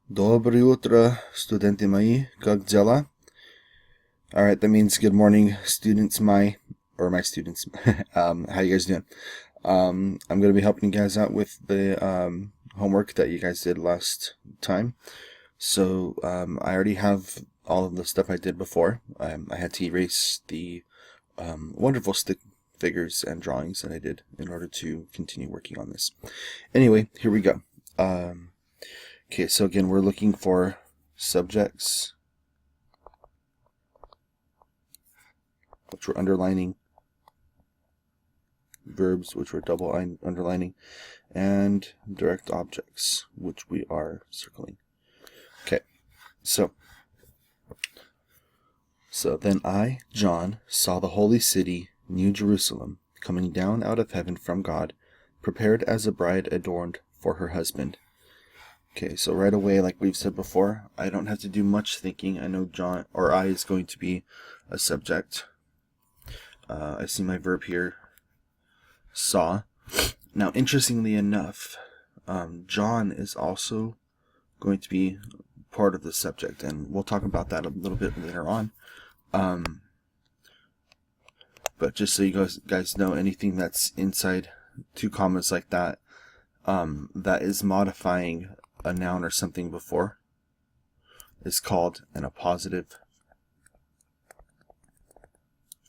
Доброе утро, студенты мои. Как дела? Alright, that means good morning, students, my students. How you guys doing? I'm going to be helping you guys out with the homework that you guys did last time. So, I already have all of the stuff I did before. I had to erase the wonderful stick figures and drawings that I did in order to continue working on this. Anyway, here we go. Okay, so again, we're looking for subjects, which we're underlining, verbs, which we're double underlining, and direct objects, which we are circling. Okay, so then I, John, saw the holy city, New Jerusalem, coming down out of heaven from God, prepared as a bride adorned for her husband. Okay, so right away, like we've said before, I don't have to do much thinking. I know John, or I, is going to be a subject. I see my verb here, saw. Now, interestingly enough, John is also going to be part of the subject, and we'll talk about that a little bit later on. But just so you guys know, anything that's inside two commas like that, that is modifying a noun or something before, is called an appositive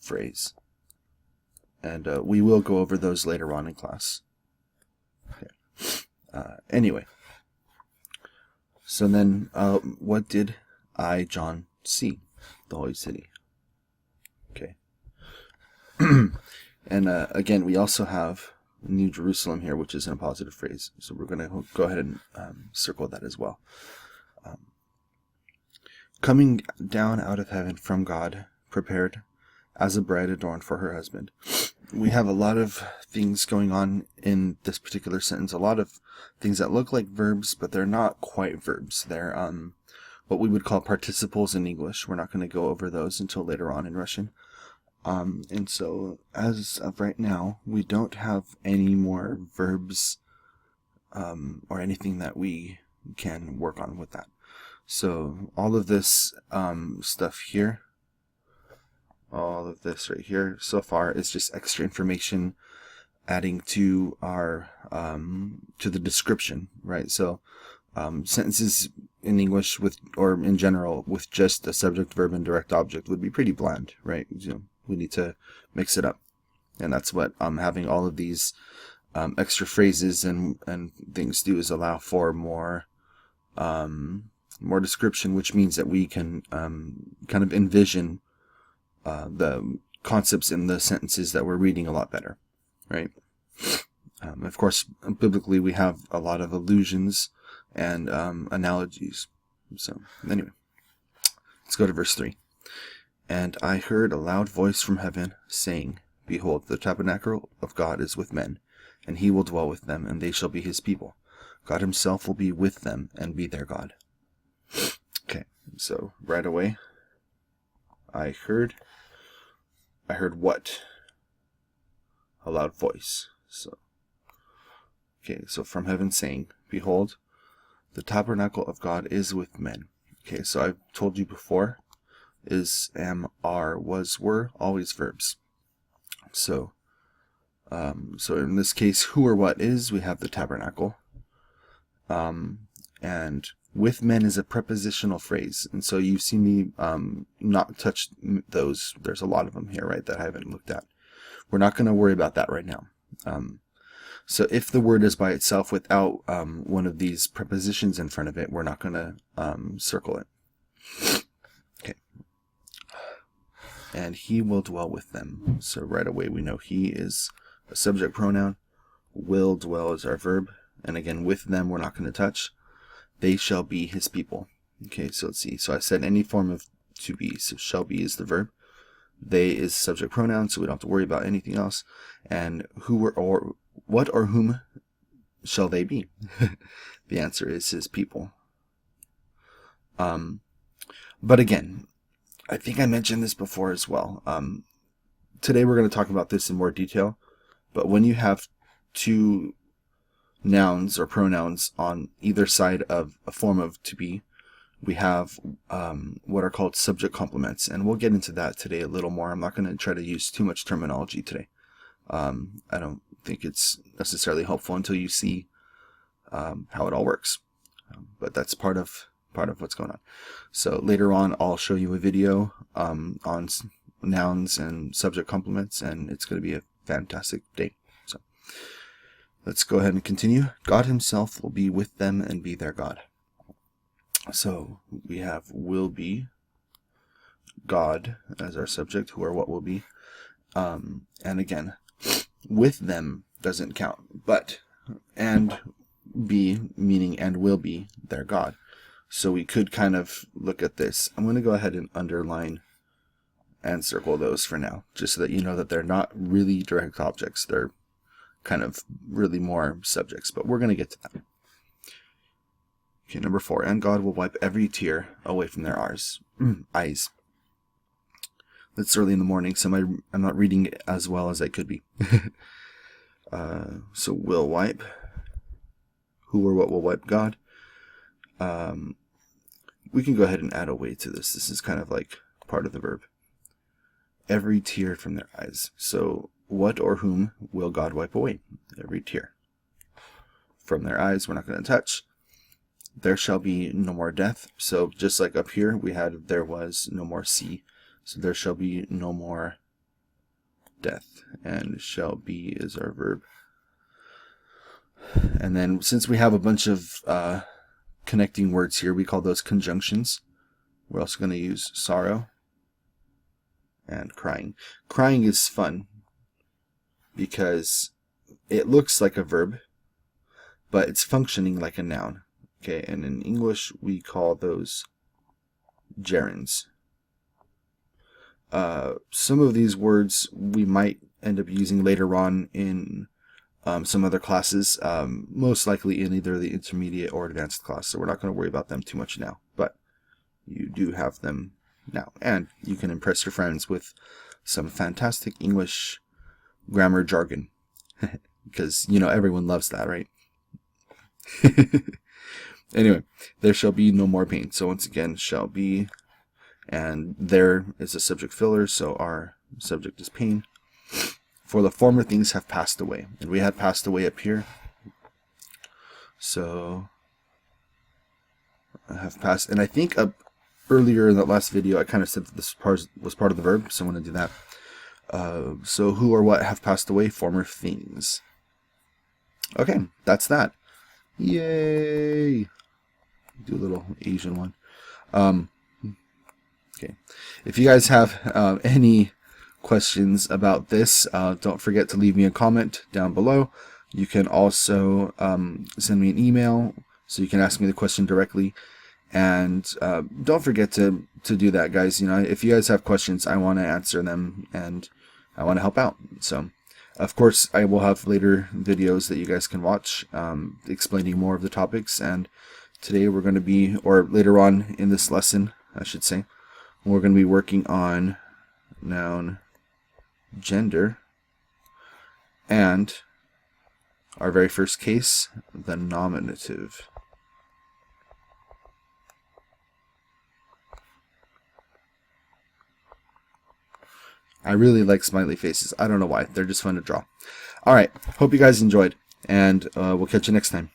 phrase. And we will go over those later on in class. Okay. Anyway, so then what did I, John, see? The holy city. Okay. And again, we also have New Jerusalem here, which is an appositive phrase. So we're going to go ahead and circle that as well. Coming down out of heaven from God, prepared as a bride adorned for her husband. We have a lot of things going on in this particular sentence. A lot of things that look like verbs, but they're not quite verbs. They're what we would call participles in English. We're not going to go over those until later on in Russian. And so, as of right now, we don't have any more verbs or anything that we can work on with that. So, all of this stuff here, all of this right here so far is just extra information adding to our to the description, right? So, sentences in English with, or in general, with just a subject, verb, and direct object would be pretty bland, right? We need to mix it up, and that's what having all of these extra phrases and things do, is allow for more description, which means that we can kind of envision the concepts in the sentences that we're reading a lot better, right? Of course, biblically, we have a lot of allusions and analogies. So anyway, let's go to verse 3. And I heard a loud voice from heaven saying, Behold, the tabernacle of God is with men, and he will dwell with them, and they shall be his people. God himself will be with them and be their God. Okay, so right away, I heard what? A loud voice. So, okay, so from heaven saying, Behold, the tabernacle of God is with men. Okay, so I've told you before, is, am, are, was, were, always verbs. So in this case, who or what is, we have the tabernacle. And with men is a prepositional phrase. And so you've seen me not touch those. There's a lot of them here, right, that I haven't looked at. We're not going to worry about that right now. So if the word is by itself without one of these prepositions in front of it, we're not going to circle it. Okay. And he will dwell with them. So right away we know he is a subject pronoun. Will dwell is our verb. And again, with them we're not going to touch. They shall be his people. Okay, so let's see. So I said any form of to be. So shall be is the verb. They is subject pronoun, so we don't have to worry about anything else. And who or what or whom shall they be? The answer is his people. But again, I think I mentioned this before as well. Today we're going to talk about this in more detail. But when you have two nouns or pronouns on either side of a form of to be, we have what are called subject complements, and we'll get into that today a little more. I'm not going to try to use too much terminology today. I don't think it's necessarily helpful until you see how it all works, but that's part of what's going on. So later on I'll show you a video on nouns and subject complements, and it's going to be a fantastic day. So let's go ahead and continue. God himself will be with them and be their God. So we have will be, God as our subject, who or what will be. And again, with them doesn't count, but and be, meaning and will be their God. So we could kind of look at this. I'm going to go ahead and underline and circle those for now, just so that you know that they're not really direct objects. They're kind of really more subjects, but we're going to get to that. Okay, number 4. And God will wipe every tear away from their eyes. It's early in the morning, so I'm not reading as well as I could be. So will wipe. Who or what will wipe? God. We can go ahead and add away to this. This is kind of like part of the verb. Every tear from their eyes. So what or whom will God wipe away? Every tear from their eyes. We're not going to touch. There shall be no more death. So just like up here we had there was no more sea. So there shall be no more death. And shall be is our verb. And then since we have a bunch of connecting words here, we call those conjunctions. We're also going to use sorrow and crying. Crying is fun because it looks like a verb, but it's functioning like a noun. Okay, and in English we call those gerunds. Some of these words we might end up using later on in some other classes, most likely in either the intermediate or advanced class, so we're not going to worry about them too much now, but you do have them now, and you can impress your friends with some fantastic English grammar jargon, because, you know, everyone loves that, right? Anyway, there shall be no more pain. So once again, shall be, and there is a subject filler, so our subject is pain. For the former things have passed away. And we had passed away up here. So I have passed, and I think up earlier in that last video I kind of said that this part was part of the verb, so I'm going to do that. So who or what have passed away? Former things. Okay, that's that. Yay! Do a little Asian one. Okay, if you guys have any questions about this, don't forget to leave me a comment down below. You can also send me an email so you can ask me the question directly, and don't forget to do that, guys. You know, if you guys have questions, I want to answer them and I want to help out. So of course I will have later videos that you guys can watch explaining more of the topics, and today we're going to be, or later on in this lesson I should say, we're going to be working on noun, gender, and our very first case, the nominative. I really like smiley faces. I don't know why. They're just fun to draw. Alright, hope you guys enjoyed, and we'll catch you next time.